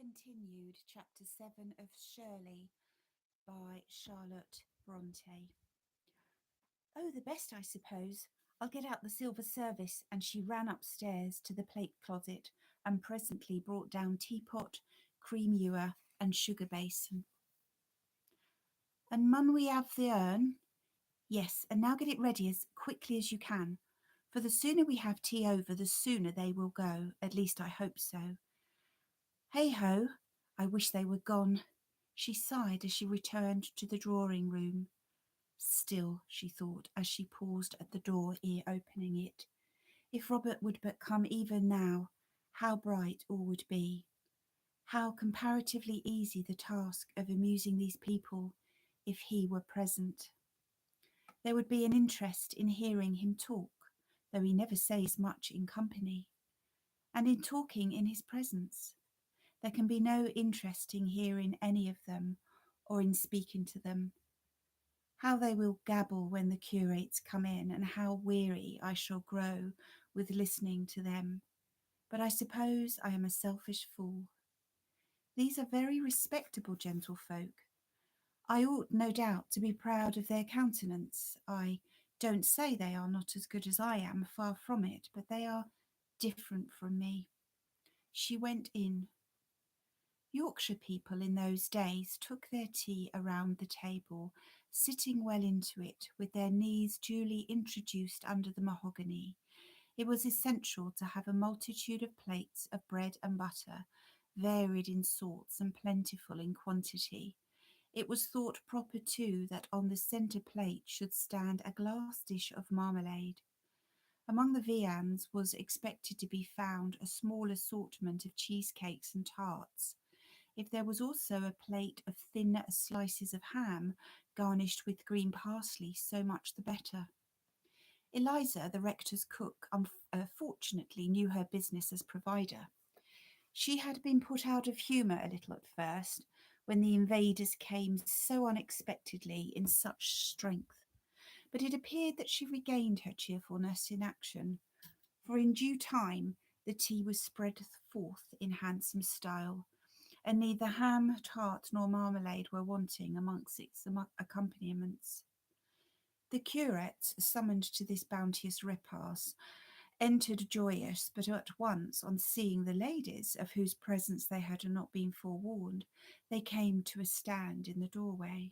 Continued, Chapter 7 of Shirley by Charlotte Bronte. Oh, the best, I suppose. I'll get out the silver service. And she ran upstairs to the plate closet and presently brought down teapot, cream ewer, and sugar basin. And mun we have the urn? Yes, and now get it ready as quickly as you can, for the sooner we have tea over, the sooner they will go. At least I hope so. Hey ho, I wish they were gone. She sighed as she returned to the drawing room. Still, she thought, as she paused at the door ere opening it, if Robert would but come even now, how bright all would be. How comparatively easy the task of amusing these people if he were present. There would be an interest in hearing him talk, though he never says much in company, and in talking in his presence. There can be no interest in hearing any of them or in speaking to them. How they will gabble when the curates come in, and how weary I shall grow with listening to them. But I suppose I am a selfish fool. These are very respectable gentlefolk. I ought, no doubt, to be proud of their countenance. I don't say they are not as good as I am, far from it, but they are different from me. She went in. Yorkshire people in those days took their tea around the table, sitting well into it, with their knees duly introduced under the mahogany. It was essential to have a multitude of plates of bread and butter, varied in sorts and plentiful in quantity. It was thought proper, too, that on the centre plate should stand a glass dish of marmalade. Among the viands was expected to be found a small assortment of cheesecakes and tarts. If there was also a plate of thin slices of ham garnished with green parsley, so much the better. Eliza, the rector's cook, fortunately knew her business as provider. She had been put out of humour a little at first, when the invaders came so unexpectedly in such strength, but it appeared that she regained her cheerfulness in action, for in due time the tea was spread forth in handsome style, and neither ham, tart, nor marmalade were wanting amongst its accompaniments. The curate, summoned to this bounteous repast, entered joyous, but at once, on seeing the ladies, of whose presence they had not been forewarned, they came to a stand in the doorway.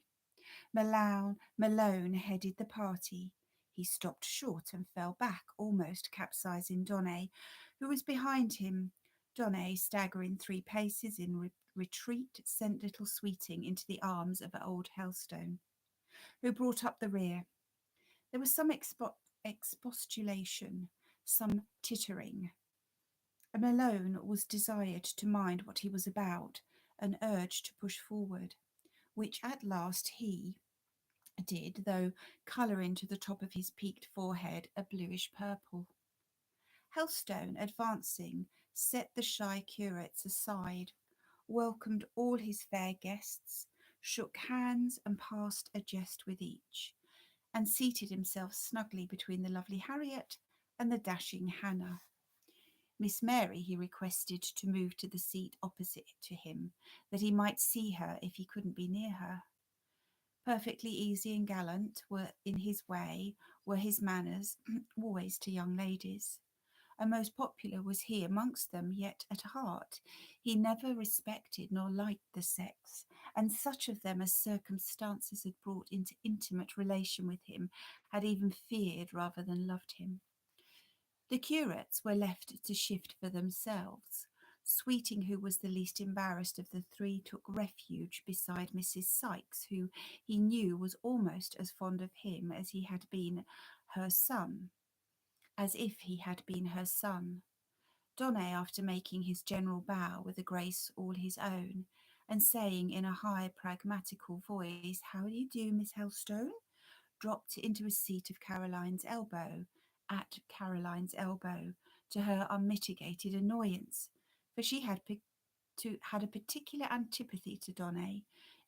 Malone headed the party. He stopped short and fell back, almost capsizing Donnet, who was behind him. Donnet, staggering 3 paces in retreat, sent little Sweeting into the arms of old Helstone, who brought up the rear. There was some expostulation, some tittering. Malone was desired to mind what he was about, and urged to push forward, which at last he did, though colouring to the top of his peaked forehead a bluish purple. Helstone, advancing, set the shy curates aside, welcomed all his fair guests, shook hands and passed a jest with each, and seated himself snugly between the lovely Harriet and the dashing Hannah. Miss Mary he requested to move to the seat opposite to him, that he might see her if he couldn't be near her. Perfectly easy and gallant were in his way, were his manners, always to young ladies. And most popular was he amongst them, yet at heart he never respected nor liked the sex, and such of them as circumstances had brought into intimate relation with him had even feared rather than loved him. The curates were left to shift for themselves. Sweeting, who was the least embarrassed of the 3, took refuge beside Mrs. Sykes, who he knew was almost as fond of him as he had been her son, as if he had been her son. Donnet, after making his general bow with a grace all his own, and saying in a high pragmatical voice, "How do you do, Miss Helstone?" dropped into a seat of Caroline's elbow, at Caroline's elbow, to her unmitigated annoyance, for she had a particular antipathy to Donnet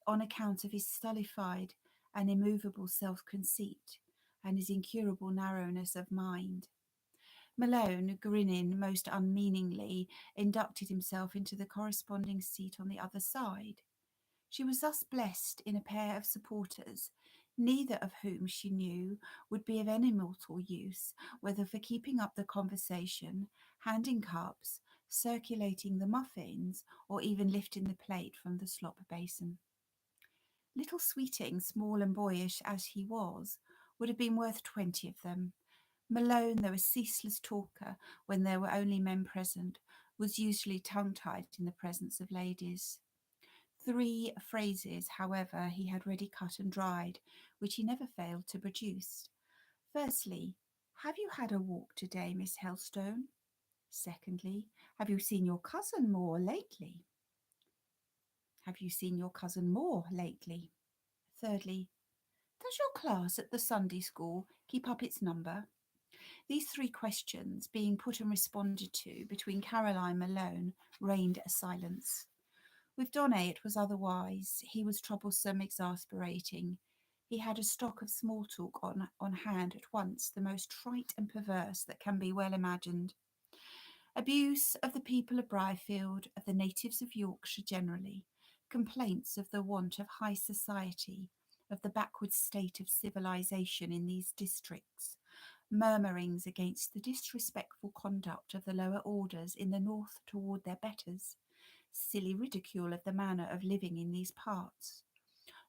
on account of his stultified and immovable self-conceit and his incurable narrowness of mind. Malone, grinning most unmeaningly, inducted himself into the corresponding seat on the other side. She was thus blessed in a pair of supporters, neither of whom she knew would be of any mortal use, whether for keeping up the conversation, handing cups, circulating the muffins, or even lifting the plate from the slop basin. Little Sweeting, small and boyish as he was, would have been worth 20 of them. Malone, though a ceaseless talker when there were only men present, was usually tongue-tied in the presence of ladies. 3 phrases, however, he had ready cut and dried, which he never failed to produce. Firstly, have you had a walk today, Miss Helstone? Secondly, have you seen your cousin more lately? Have you seen your cousin more lately? Thirdly, does your class at the Sunday school keep up its number? These 3 questions, being put and responded to between Caroline Malone, reigned a silence. With Donnet it was otherwise. He was troublesome, exasperating. He had a stock of small talk on hand at once, the most trite and perverse that can be well imagined. Abuse of the people of Briarfield, of the natives of Yorkshire generally, complaints of the want of high society, of the backward state of civilization in these districts, murmurings against the disrespectful conduct of the lower orders in the north toward their betters, silly ridicule of the manner of living in these parts,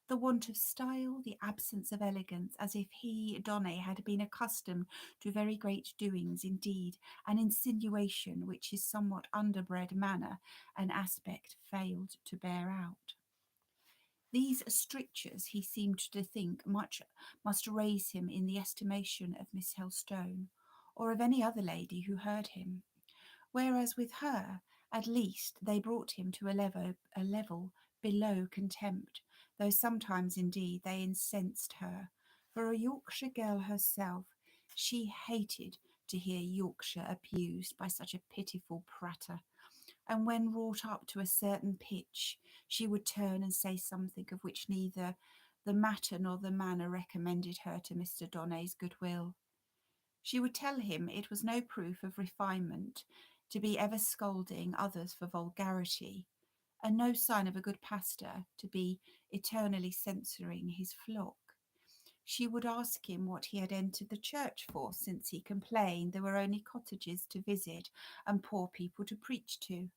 the want of style, the absence of elegance, as if he, Donnet, had been accustomed to very great doings indeed, an insinuation which his somewhat underbred manner and aspect failed to bear out. These strictures he seemed to think much must raise him in the estimation of Miss Helstone, or of any other lady who heard him, whereas with her, at least, they brought him to a level below contempt, though sometimes indeed they incensed her. For a Yorkshire girl herself, she hated to hear Yorkshire abused by such a pitiful prater, and when wrought up to a certain pitch, she would turn and say something of which neither the matter nor the manner recommended her to Mr. Donnet's goodwill. She would tell him it was no proof of refinement to be ever scolding others for vulgarity, and no sign of a good pastor to be eternally censoring his flock. She would ask him what he had entered the church for, since he complained there were only cottages to visit and poor people to preach to,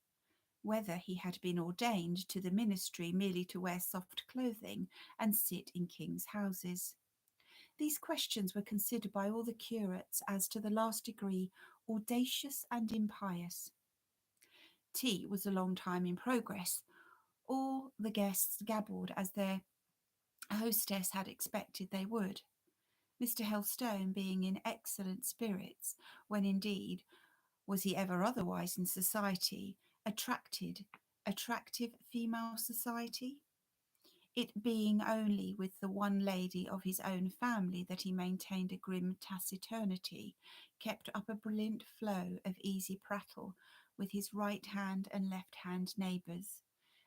whether he had been ordained to the ministry merely to wear soft clothing and sit in kings' houses. These questions were considered by all the curates as to the last degree audacious and impious. Tea was a long time in progress. All the guests gabbled as their hostess had expected they would. Mr. Helstone being in excellent spirits, when indeed was he ever otherwise in society, attractive female society? It being only with the one lady of his own family that he maintained a grim taciturnity, kept up a brilliant flow of easy prattle with his right hand and left hand neighbours,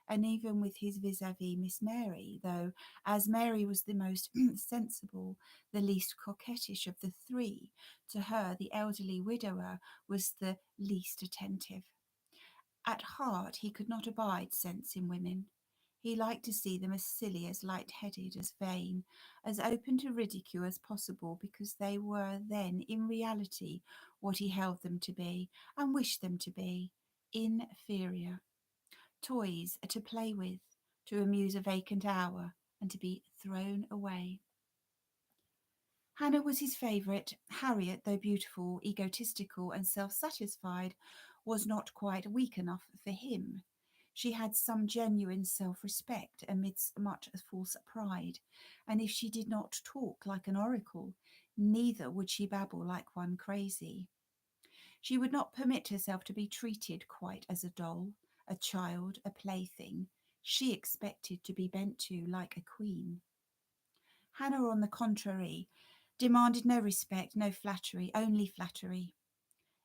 and even with his vis-a-vis Miss Mary, though, as Mary was the most sensible, the least coquettish of the 3, to her the elderly widower was the least attentive. At heart he could not abide sense in women. He liked to see them as silly, as light-headed, as vain, as open to ridicule as possible, because they were then in reality what he held them to be, and wished them to be, inferior. Toys to play with, to amuse a vacant hour, and to be thrown away. Hannah was his favourite. Harriet, though beautiful, egotistical, and self-satisfied, was not quite weak enough for him. She had some genuine self-respect amidst much false pride, and if she did not talk like an oracle, neither would she babble like one crazy. She would not permit herself to be treated quite as a doll, a child, a plaything. She expected to be bent to like a queen. Hannah, on the contrary, demanded no respect, no flattery, only flattery.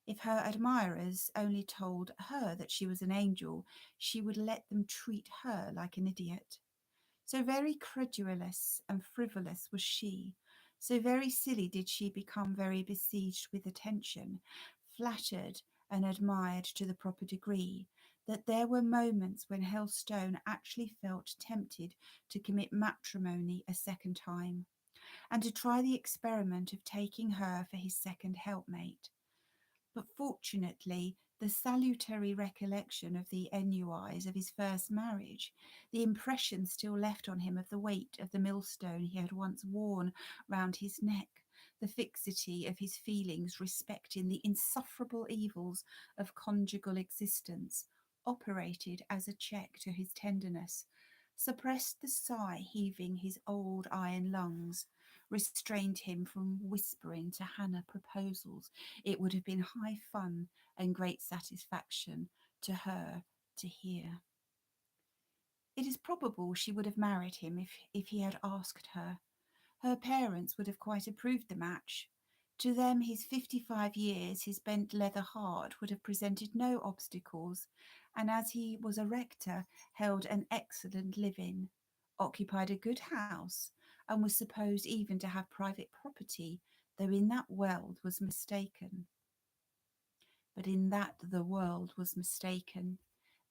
If her admirers only told her that she was an angel, she would let them treat her like an idiot. So very credulous and frivolous was she, so very silly did she become, very besieged with attention, flattered and admired to the proper degree, that there were moments when Helstone actually felt tempted to commit matrimony a second time, and to try the experiment of taking her for his second helpmate. But fortunately, the salutary recollection of the ennuis of his first marriage, the impression still left on him of the weight of the millstone he had once worn round his neck, the fixity of his feelings respecting the insufferable evils of conjugal existence, operated as a check to his tenderness, suppressed the sigh heaving his old iron lungs, restrained him from whispering to Hannah proposals it would have been high fun and great satisfaction to her to hear. It is probable she would have married him if he had asked her. Her parents would have quite approved the match. To them, his 55 years, his bent leather heart would have presented no obstacles, and as he was a rector, held an excellent living, occupied a good house, and was supposed even to have private property, though in that world was mistaken. But in that the world was mistaken.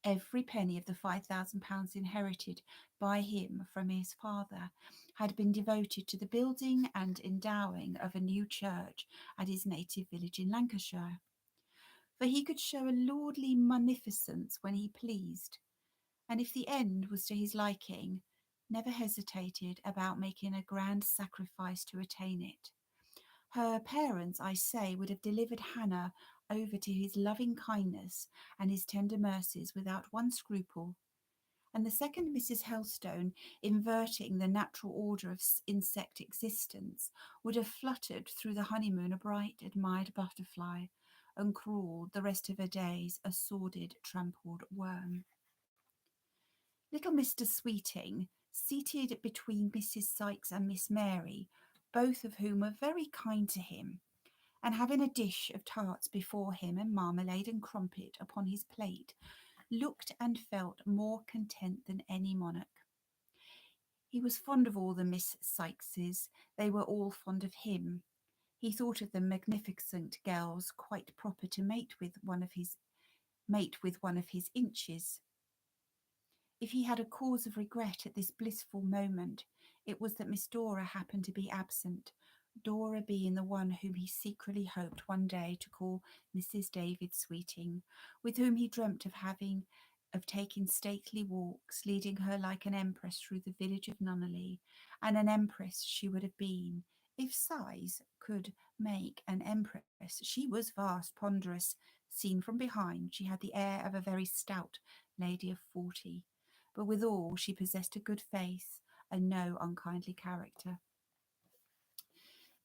Every penny of the £5,000 inherited by him from his father had been devoted to the building and endowing of a new church at his native village in Lancashire. For he could show a lordly munificence when he pleased, and if the end was to his liking, never hesitated about making a grand sacrifice to attain it. Her parents, I say, would have delivered Hannah over to his loving kindness and his tender mercies without one scruple, and the second Mrs. Helstone, inverting the natural order of insect existence, would have fluttered through the honeymoon a bright, admired butterfly, and crawled the rest of her days a sordid, trampled worm. Little Mr. Sweeting, seated between Mrs. Sykes and Miss Mary, both of whom were very kind to him, and having a dish of tarts before him and marmalade and crumpet upon his plate, looked and felt more content than any monarch. He was fond of all the Miss Sykeses, they were all fond of him. He thought of them magnificent girls, quite proper to mate with one of his inches. If he had a cause of regret at this blissful moment, it was that Miss Dora happened to be absent, Dora being the one whom he secretly hoped one day to call Mrs. David Sweeting, with whom he dreamt of taking stately walks, leading her like an empress through the village of Nunneley, and an empress she would have been, if size could make an empress. She was vast, ponderous. Seen from behind, she had the air of a very stout lady of 40, but withal she possessed a good face and no unkindly character.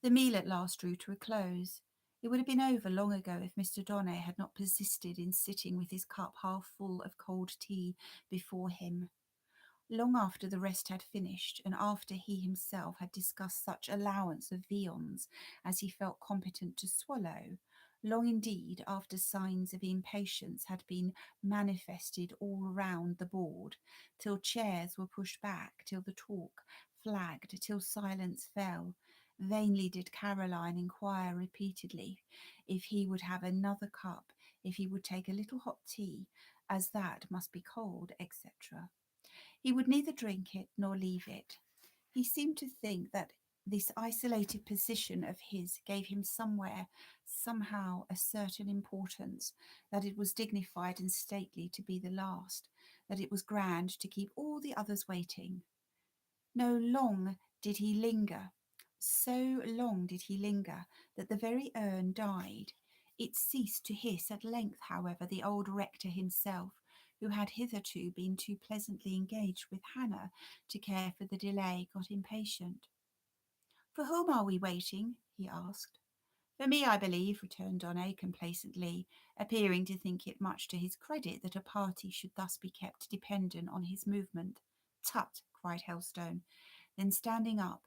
The meal at last drew to a close. It would have been over long ago if Mr. Donnet had not persisted in sitting with his cup half full of cold tea before him. Long after the rest had finished, and after he himself had discussed such allowance of viands as he felt competent to swallow, long indeed after signs of impatience had been manifested all round the board, till chairs were pushed back, till the talk flagged, till silence fell, vainly did Caroline inquire repeatedly if he would have another cup, if he would take a little hot tea, as that must be cold, etc. He would neither drink it nor leave it. He seemed to think that this isolated position of his gave him somehow, a certain importance, that it was dignified and stately to be the last, that it was grand to keep all the others waiting. No long did he linger, so long did he linger that the very urn died. It ceased to hiss at length, however, the old rector himself, who had hitherto been too pleasantly engaged with Hannah to care for the delay, got impatient. "For whom are we waiting?" he asked. "For me, I believe," returned Donnet complacently, appearing to think it much to his credit that a party should thus be kept dependent on his movement. "Tut!" cried Helstone. Then standing up,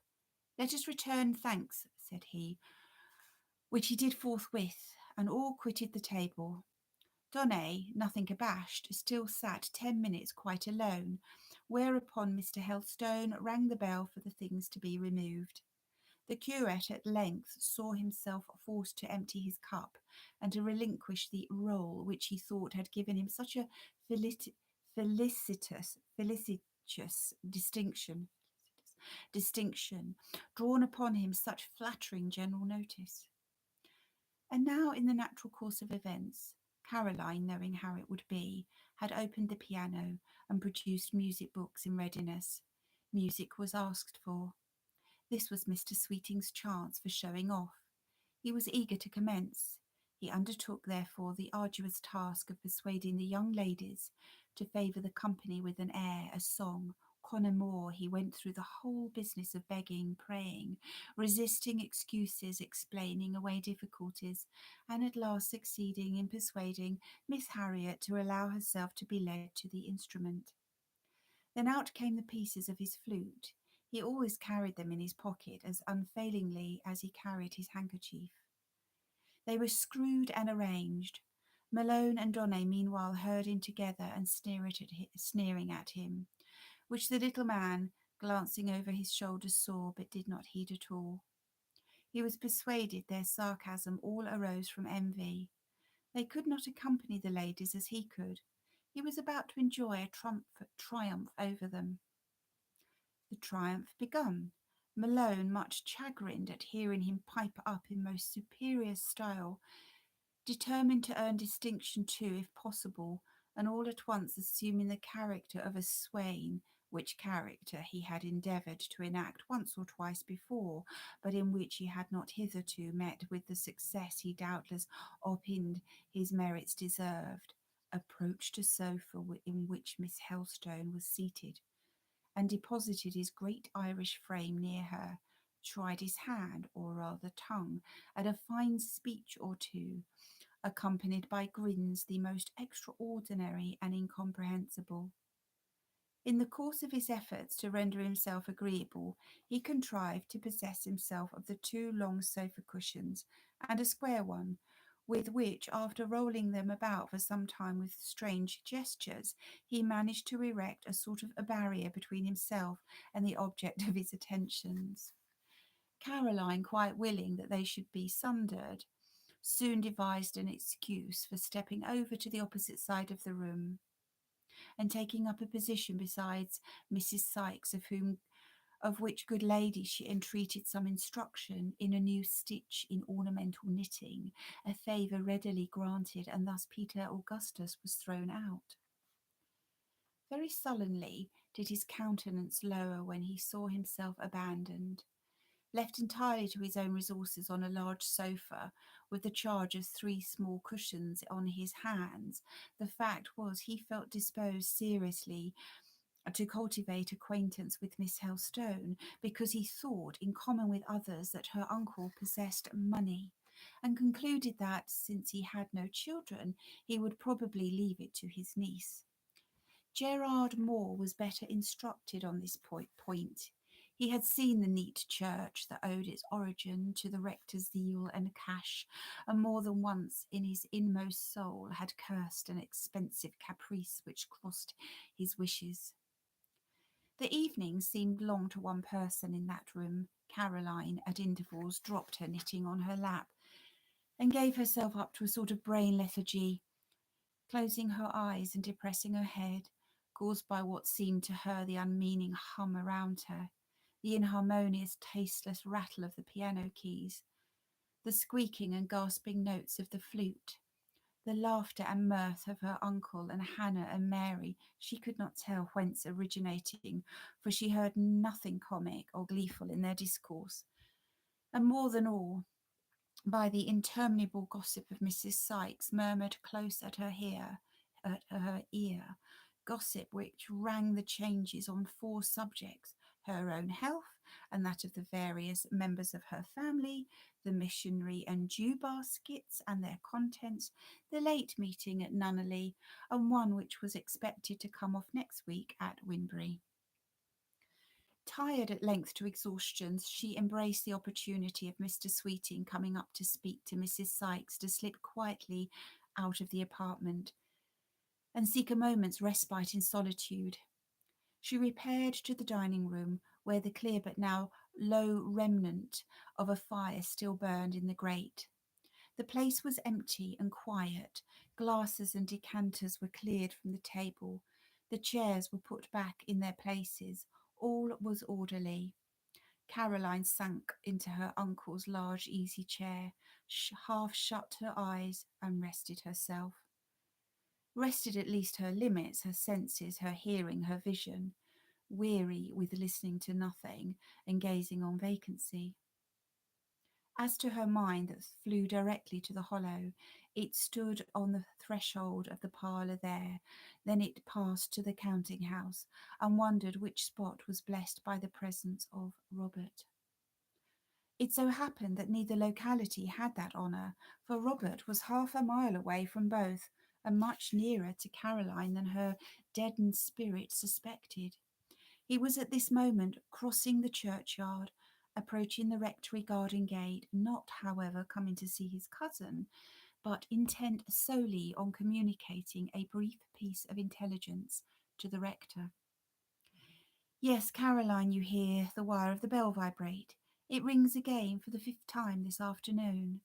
"Let us return thanks," said he, which he did forthwith, and all quitted the table. Donnet, nothing abashed, still sat 10 minutes quite alone, whereupon Mr. Helstone rang the bell for the things to be removed. The curate at length saw himself forced to empty his cup and to relinquish the role which he thought had given him such a felicitous distinction, drawn upon him such flattering general notice. And now, in the natural course of events, Caroline, knowing how it would be, had opened the piano and produced music books in readiness. Music was asked for. This was Mr. Sweeting's chance for showing off. He was eager to commence. He undertook, therefore, the arduous task of persuading the young ladies to favour the company with an air, a song. Con amour, he went through the whole business of begging, praying, resisting excuses, explaining away difficulties, and at last succeeding in persuading Miss Harriet to allow herself to be led to the instrument. Then out came the pieces of his flute. He always carried them in his pocket as unfailingly as he carried his handkerchief. They were screwed and arranged. Malone and Donne meanwhile heard him together and sneering at him, which the little man, glancing over his shoulder, saw but did not heed at all. He was persuaded their sarcasm all arose from envy. They could not accompany the ladies as he could. He was about to enjoy a triumph over them. The triumph begun. Malone, much chagrined at hearing him pipe up in most superior style, determined to earn distinction too, if possible, and all at once assuming the character of a swain, which character he had endeavoured to enact once or twice before, but in which he had not hitherto met with the success he doubtless opined his merits deserved, approached a sofa in which Miss Helstone was seated, and deposited his great Irish frame near her, tried his hand, or rather tongue, at a fine speech or two, accompanied by grins the most extraordinary and incomprehensible. In the course of his efforts to render himself agreeable, he contrived to possess himself of the two long sofa cushions and a square one, with which, after rolling them about for some time with strange gestures, he managed to erect a sort of a barrier between himself and the object of his attentions. Caroline, quite willing that they should be sundered, soon devised an excuse for stepping over to the opposite side of the room and taking up a position beside Mrs. Sykes, of which good lady she entreated some instruction in a new stitch in ornamental knitting, a favour readily granted, and thus Peter Augustus was thrown out. Very sullenly did his countenance lower when he saw himself abandoned, left entirely to his own resources on a large sofa, with the charge of 3 small cushions on his hands. The fact was, he felt disposed seriously to cultivate acquaintance with Miss Helstone, because he thought, in common with others, that her uncle possessed money, and concluded that, since he had no children, he would probably leave it to his niece. Gerard Moore was better instructed on this point. He had seen the neat church that owed its origin to the rector's zeal and cash, and more than once in his inmost soul had cursed an expensive caprice which crossed his wishes. The evening seemed long to one person in that room. Caroline, at intervals, dropped her knitting on her lap and gave herself up to a sort of brain lethargy, closing her eyes and depressing her head, caused by what seemed to her the unmeaning hum around her, the inharmonious, tasteless rattle of the piano keys, the squeaking and gasping notes of the flute, the laughter and mirth of her uncle and Hannah and Mary, she could not tell whence originating, for she heard nothing comic or gleeful in their discourse, and more than all, by the interminable gossip of Mrs. Sykes, murmured close at her ear, gossip which rang the changes on 4 subjects: her own health and that of the various members of her family, the missionary and Jew baskets and their contents, the late meeting at Nunneley, and one which was expected to come off next week at Winbury. Tired at length to exhaustion, she embraced the opportunity of Mr. Sweeting coming up to speak to Mrs. Sykes to slip quietly out of the apartment and seek a moment's respite in solitude. She repaired to the dining room, where the clear but now low remnant of a fire still burned in the grate. The place was empty and quiet. Glasses and decanters were cleared from the table. The chairs were put back in their places. All was orderly. Caroline sank into her uncle's large easy chair, half shut her eyes, and rested herself. Rested at least her limits, her senses, her hearing, her vision, weary with listening to nothing and gazing on vacancy. As to her mind that flew directly to the hollow, it stood on the threshold of the parlour there, then it passed to the counting house, and wondered which spot was blessed by the presence of Robert. It so happened that neither locality had that honour, for Robert was half a mile away from both, and much nearer to Caroline than her deadened spirit suspected. He was at this moment crossing the churchyard, approaching the rectory garden gate, not, however, coming to see his cousin, but intent solely on communicating a brief piece of intelligence to the rector. Yes, Caroline, you hear the wire of the bell vibrate. It rings again for the 5th time this afternoon.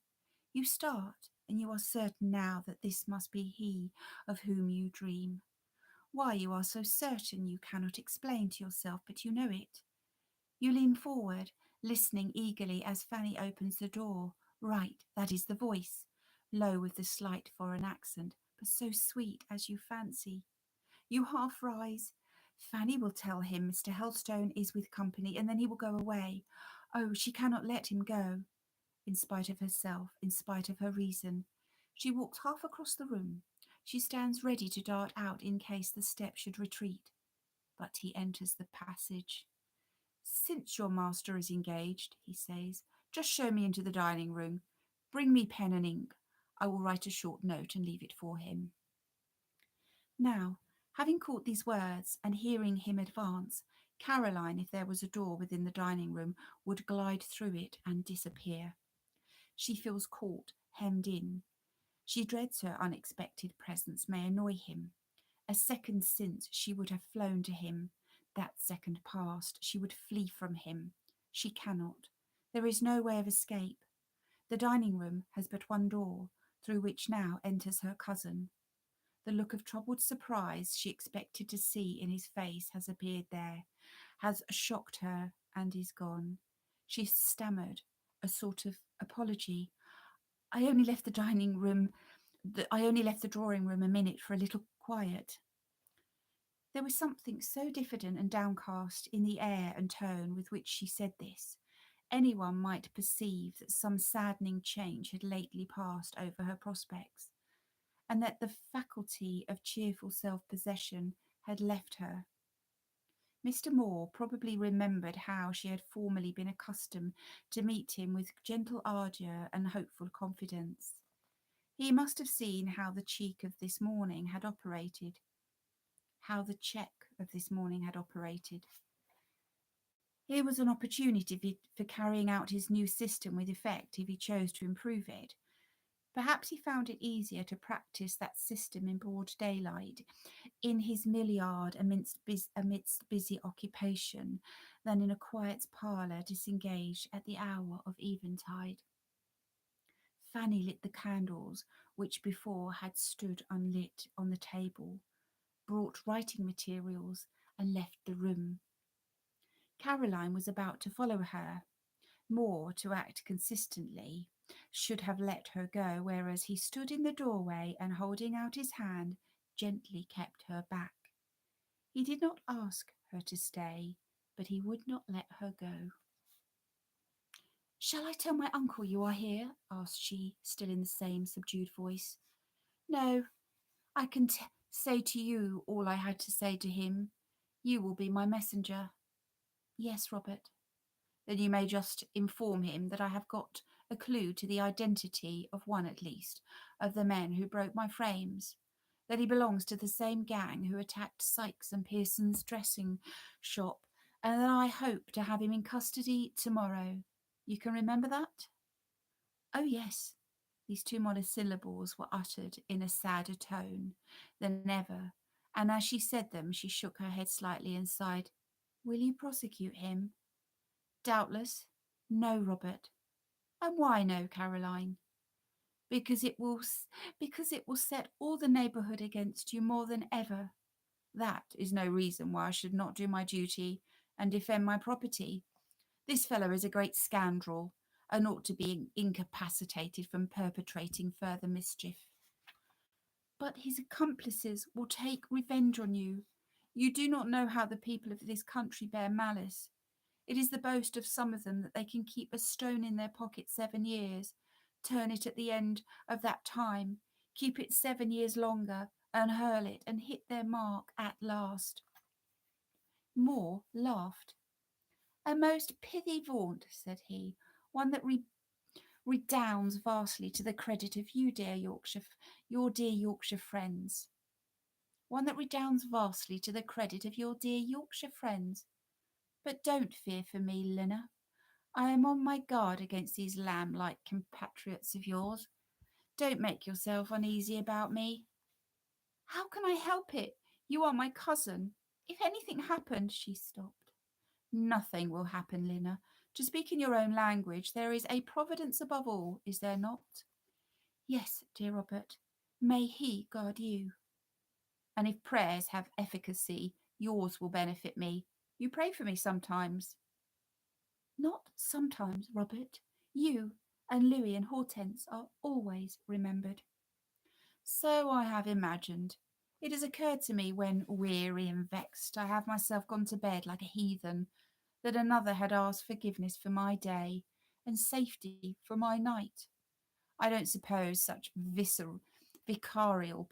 You start, and you are certain now that this must be he of whom you dream. Why you are so certain you cannot explain to yourself, but you know it. You lean forward, listening eagerly as Fanny opens the door. Right, that is the voice, low with the slight foreign accent, but so sweet as you fancy. You half rise. Fanny will tell him Mr. Helstone is with company, and then he will go away. Oh, she cannot let him go. In spite of herself, in spite of her reason, she walks half across the room. She stands ready to dart out in case the step should retreat. But he enters the passage. Since your master is engaged, he says, just show me into the dining room. Bring me pen and ink. I will write a short note and leave it for him. Now, having caught these words and hearing him advance, Caroline, if there was a door within the dining room, would glide through it and disappear. She feels caught, hemmed in. She dreads her unexpected presence may annoy him. A second since she would have flown to him. That second past, she would flee from him. She cannot. There is no way of escape. The dining room has but one door, through which now enters her cousin. The look of troubled surprise she expected to see in his face has appeared there, has shocked her, and is gone. She stammered a sort of apology. I only left the dining room, I only left the drawing room a minute for a little quiet. There was something so diffident and downcast in the air and tone with which she said this. Anyone might perceive that some saddening change had lately passed over her prospects, and that the faculty of cheerful self-possession had left her. Mr. Moore probably remembered how she had formerly been accustomed to meet him with gentle ardour and hopeful confidence. He must have seen how the cheek of this morning had operated, how the check of this morning had operated. Here was an opportunity for carrying out his new system with effect if he chose to improve it. Perhaps he found it easier to practice that system in broad daylight, in his milliard amidst busy occupation, than in a quiet parlour disengaged at the hour of eventide. Fanny lit the candles which before had stood unlit on the table, brought writing materials, and left the room. Caroline was about to follow her. Moore, to act consistently, should have let her go, whereas he stood in the doorway and, holding out his hand, gently kept her back. He did not ask her to stay, but he would not let her go. Shall I tell my uncle you are here? Asked she, still in the same subdued voice. No, I can say to you all I had to say to him. You will be my messenger. Yes, Robert. Then you may just inform him that I have got a clue to the identity of one at least of the men who broke my frames, that he belongs to the same gang who attacked Sykes and Pearson's dressing shop, and that I hope to have him in custody tomorrow. You can remember that? Oh, yes. These two monosyllables were uttered in a sadder tone than ever, and as she said them, she shook her head slightly and sighed. Will you prosecute him? Doubtless. No, Robert. And why no, Caroline? Because it will set all the neighbourhood against you more than ever. That is no reason why I should not do my duty and defend my property. This fellow is a great scoundrel and ought to be incapacitated from perpetrating further mischief. But his accomplices will take revenge on you. You do not know how the people of this country bear malice. It is the boast of some of them that they can keep a stone in their pocket 7 years, turn it at the end of that time, keep it 7 years longer, and hurl it and hit their mark at last. Moore laughed. A most pithy vaunt, said he, one that redounds vastly to the credit of you, your dear Yorkshire friends. One that redounds vastly to the credit of your dear Yorkshire friends. But don't fear for me, Lina. I am on my guard against these lamb-like compatriots of yours. Don't make yourself uneasy about me. How can I help it? You are my cousin. If anything happened, she stopped. Nothing will happen, Lina. To speak in your own language, there is a providence above all, is there not? Yes, dear Robert. May he guard you. And if prayers have efficacy, yours will benefit me. You pray for me sometimes. Not sometimes, Robert. You and Louis and Hortense are always remembered. So I have imagined. It has occurred to me when, weary and vexed, I have myself gone to bed like a heathen, that another had asked forgiveness for my day and safety for my night. I don't suppose such vicarial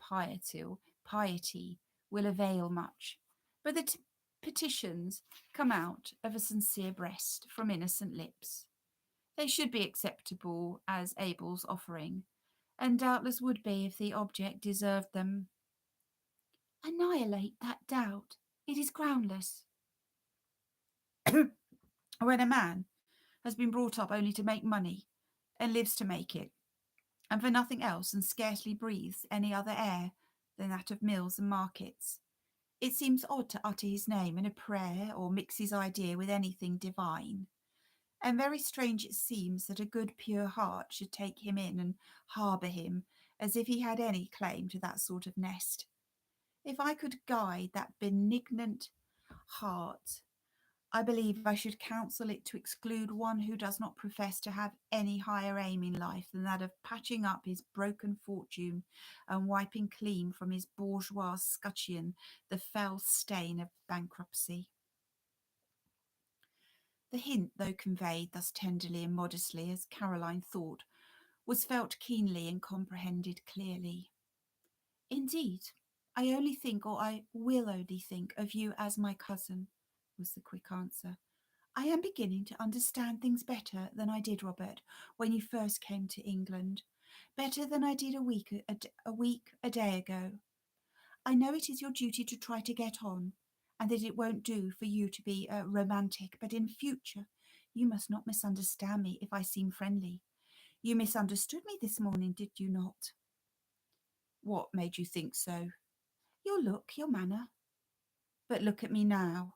piety will avail much, but the petitions come out of a sincere breast from innocent lips. They should be acceptable as Abel's offering, and doubtless would be if the object deserved them. Annihilate that doubt. It is groundless. When a man has been brought up only to make money and lives to make it, and for nothing else, and scarcely breathes any other air than that of mills and markets, it seems odd to utter his name in a prayer or mix his idea with anything divine. And very strange it seems that a good pure heart should take him in and harbour him as if he had any claim to that sort of nest. If I could guide that benignant heart, I believe I should counsel it to exclude one who does not profess to have any higher aim in life than that of patching up his broken fortune and wiping clean from his bourgeois scutcheon the fell stain of bankruptcy. The hint, though conveyed thus tenderly and modestly, as Caroline thought, was felt keenly and comprehended clearly. Indeed, I only think, or I will only think, of you as my cousin, was the quick answer. I am beginning to understand things better than I did, Robert, when you first came to England. Better than I did a day ago. I know it is your duty to try to get on, and that it won't do for you to be romantic, but in future you must not misunderstand me if I seem friendly. You misunderstood me this morning, did you not? What made you think so? Your look, your manner. But look at me now.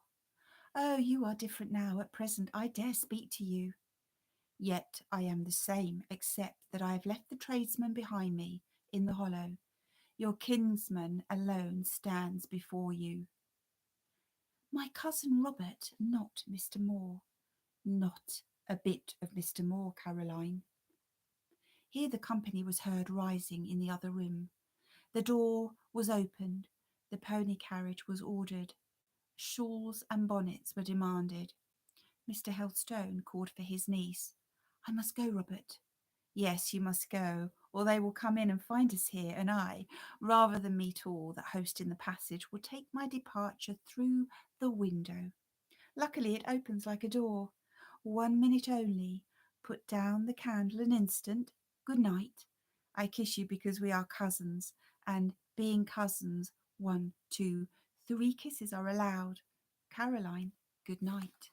Oh, you are different now. At present I dare speak to you. Yet I am the same, except that I have left the tradesman behind me in the hollow. Your kinsman alone stands before you. My cousin Robert, not Mr. Moore. Not a bit of Mr. Moore, Caroline. Here the company was heard rising in the other room. The door was opened. The pony carriage was ordered. Shawls and bonnets were demanded. Mr. Helstone called for his niece. I must go, Robert. Yes, you must go, or they will come in and find us here, and I, rather than meet all that host in the passage, will take my departure through the window. Luckily it opens like a door. 1 minute only. Put down the candle an instant. Good night. I kiss you because we are cousins, and being cousins, 1, 2, 3 kisses are allowed. Caroline, good night.